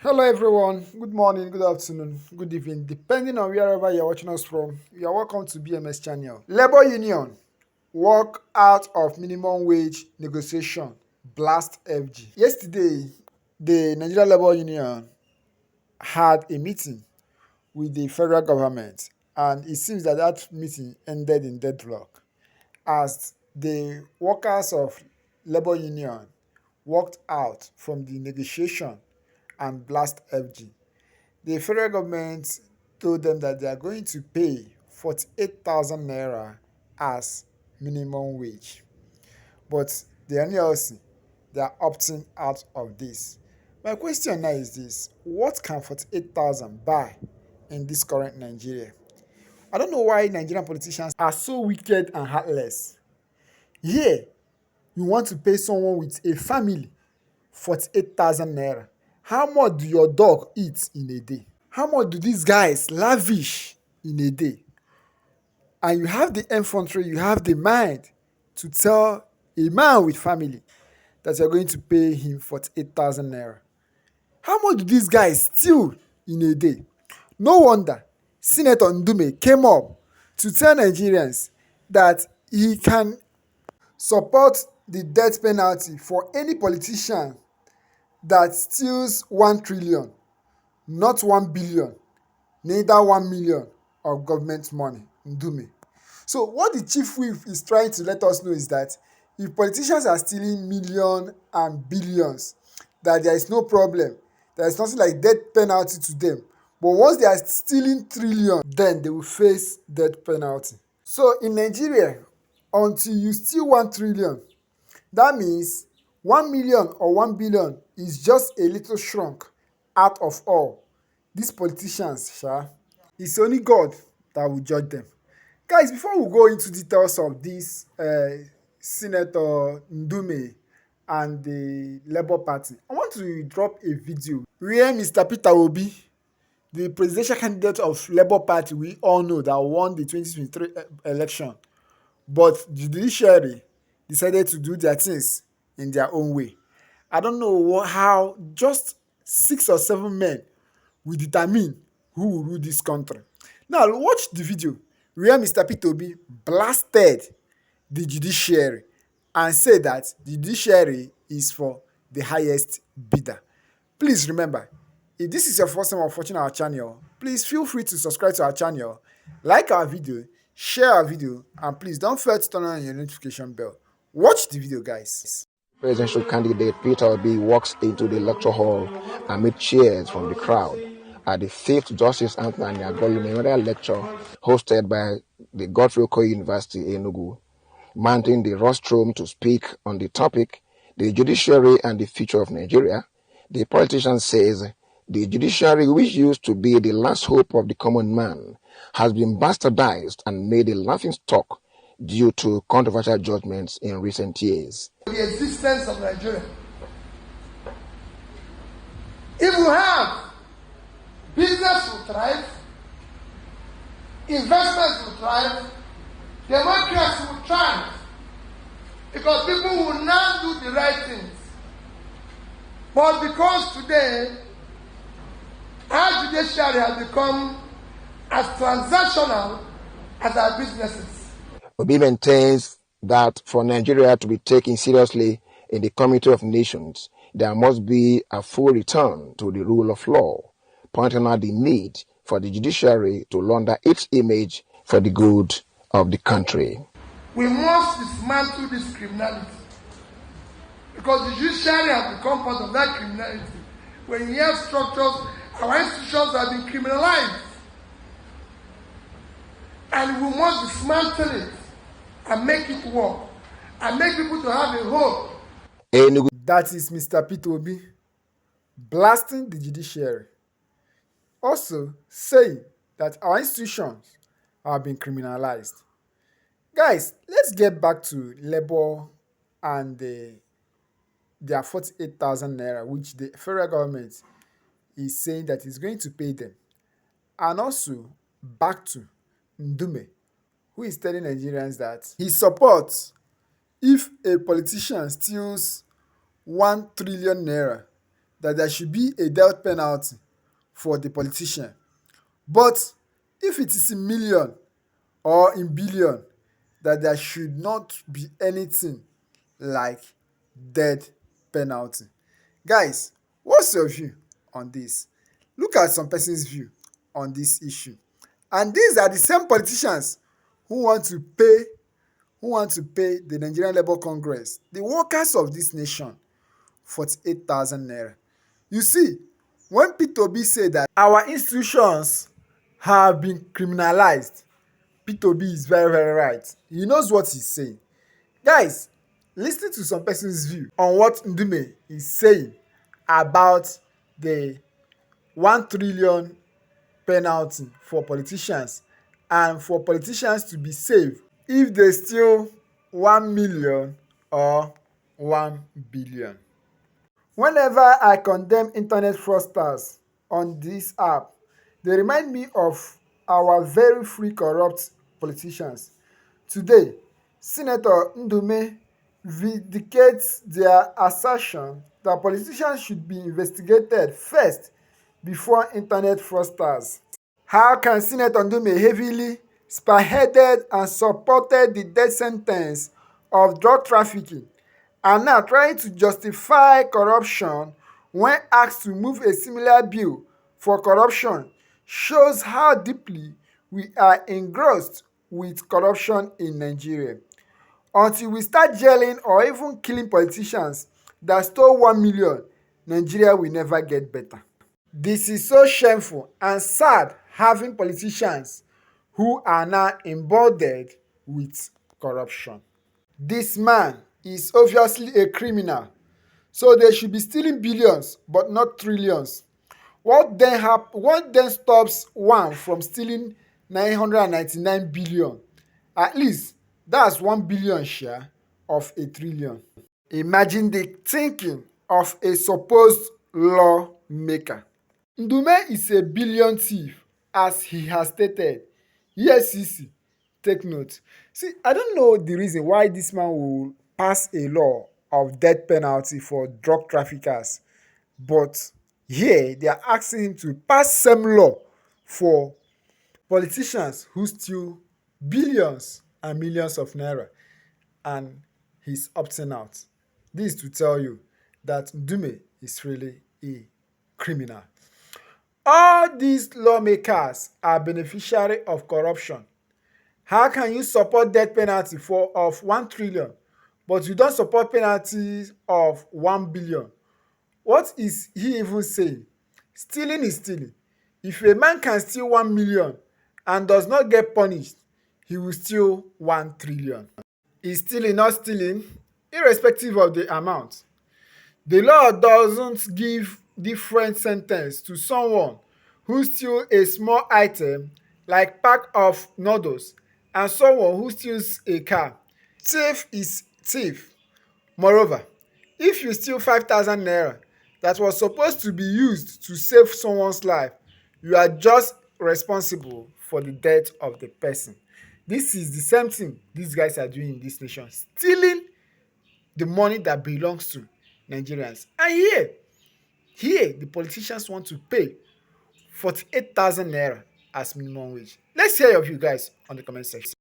Hello everyone, good morning, good afternoon, good evening, depending on wherever you're watching us from. You are welcome to BMS channel. Labor Union walk out of minimum wage negotiation, blast FG. Yesterday, the Nigeria Labor Union had a meeting with the federal government, and it seems that that meeting ended in deadlock as the workers of Labor Union walked out from the negotiation and blast FG. The federal government told them that they are going to pay 48,000 naira as minimum wage. But the NLC, they are opting out of this. My question now is this: what can 48,000 buy in this current Nigeria? I don't know why Nigerian politicians are so wicked and heartless. Here, you want to pay someone with a family 48,000 naira. How much do your dog eat in a day? How much do these guys lavish in a day? And you have the infantry, you have the mind to tell a man with family that you're going to pay him 48,000 naira. How much do these guys steal in a day? No wonder Senator Ndume came up to tell Nigerians that he can support the death penalty for any politician that steals 1 trillion, not 1 billion, neither 1 million of government money. Ndume. So what the chief whip is trying to let us know is that if politicians are stealing millions and billions, that there is no problem. There is nothing like death penalty to them. But once they are stealing trillions, then they will face death penalty. So in Nigeria, until you steal 1 trillion, that means 1 million or 1 billion is just a little shrunk out of all. These politicians, it's only God that will judge them. Guys, before we go into details of this Senator Ndume and the Labour Party, I want to drop a video where Mr. Peter Obi, the presidential candidate of Labour Party, we all know that won the 2023 election, but the judiciary decided to do their things in their own way. I don't know how just 6 or 7 men will determine who will rule this country. Now, watch the video where Mr. Peter Obi blasted the judiciary and said that the judiciary is for the highest bidder. Please remember, if this is your first time of watching our channel, please feel free to subscribe to our channel, like our video, share our video, and please don't forget to turn on your notification bell. Watch the video, guys. Presidential candidate Peter Obi walks into the lecture hall amid cheers from the crowd at the 5th Justice Anthony Agolu Memorial Lecture hosted by the Godfrey Okoye University, Enugu. Mounting the rostrum to speak on the topic, the judiciary and the future of Nigeria, the politician says the judiciary, which used to be the last hope of the common man, has been bastardized and made a laughingstock due to controversial judgments in recent years. The existence of Nigeria. If we have business will thrive, investments will thrive, democracy will thrive, because people will now do the right things. But because today our judiciary has become as transactional as our businesses. Obi maintains that for Nigeria to be taken seriously in the Community of Nations, there must be a full return to the rule of law, pointing out the need for the judiciary to launder its image for the good of the country. We must dismantle this criminality, because the judiciary has become part of that criminality. When you have structures, our institutions have been criminalized, and we must dismantle it and make it work, and make people to have a hope. That is Mr. Peter Obi blasting the judiciary. Also saying that our institutions have been criminalized. Guys, let's get back to Labour and their 48,000 naira, which the federal government is saying that it's going to pay them. And also back to Ndume, who is telling Nigerians that he supports if a politician steals 1 trillion naira, that there should be a death penalty for the politician. But if it is in million or in billion, that there should not be anything like death penalty. Guys, what's your view on this? Look at some person's view on this issue. And these are the same politicians who want to pay the Nigerian Labour Congress, the workers of this nation, 48,000 naira. You see, when Peter Obi say that our institutions have been criminalized, Peter Obi is very, very right. He knows what he's saying. Guys, listen to some person's view on what Ndume is saying about the 1 trillion penalty for politicians and for politicians to be saved if they steal 1 million or 1 billion. Whenever I condemn internet fraudsters on this app, they remind me of our very free corrupt politicians. Today, Senator Ndume vindicates their assertion that politicians should be investigated first before internet fraudsters. How can Senator Ndume heavily spearheaded and supported the death sentence of drug trafficking and now trying to justify corruption when asked to move a similar bill for corruption shows how deeply we are engrossed with corruption in Nigeria. Until we start jailing or even killing politicians that stole 1 million, Nigeria will never get better. This is so shameful and sad having politicians who are now emboldened with corruption. This man is obviously a criminal, so they should be stealing billions but not trillions. What then stops one from stealing 999 billion? At least that's 1 billion share of a trillion. Imagine the thinking of a supposed lawmaker. Ndume is a billion thief, as he has stated. Yes, Sisi, take note. See, I don't know the reason why this man will pass a law of death penalty for drug traffickers, but here they are asking him to pass same law for politicians who steal billions and millions of naira, and he's opting out. This is to tell you that Ndume is really a criminal. All these lawmakers are beneficiary of corruption. How can you support death penalty of 1 trillion, but you don't support penalties of 1 billion? What is he even saying? Stealing is stealing. If a man can steal 1 million and does not get punished, he will steal 1 trillion. Is stealing not stealing, irrespective of the amount? The law doesn't give different sentence to someone who steals a small item like pack of noodles and someone who steals a car. Thief is thief. Moreover, if you steal 5,000 naira that was supposed to be used to save someone's life, you are just responsible for the death of the person. This is the same thing these guys are doing in this nation, stealing the money that belongs to Nigerians. And here, the politicians want to pay 48,000 naira as minimum wage. Let's hear your view, guys, on the comment section.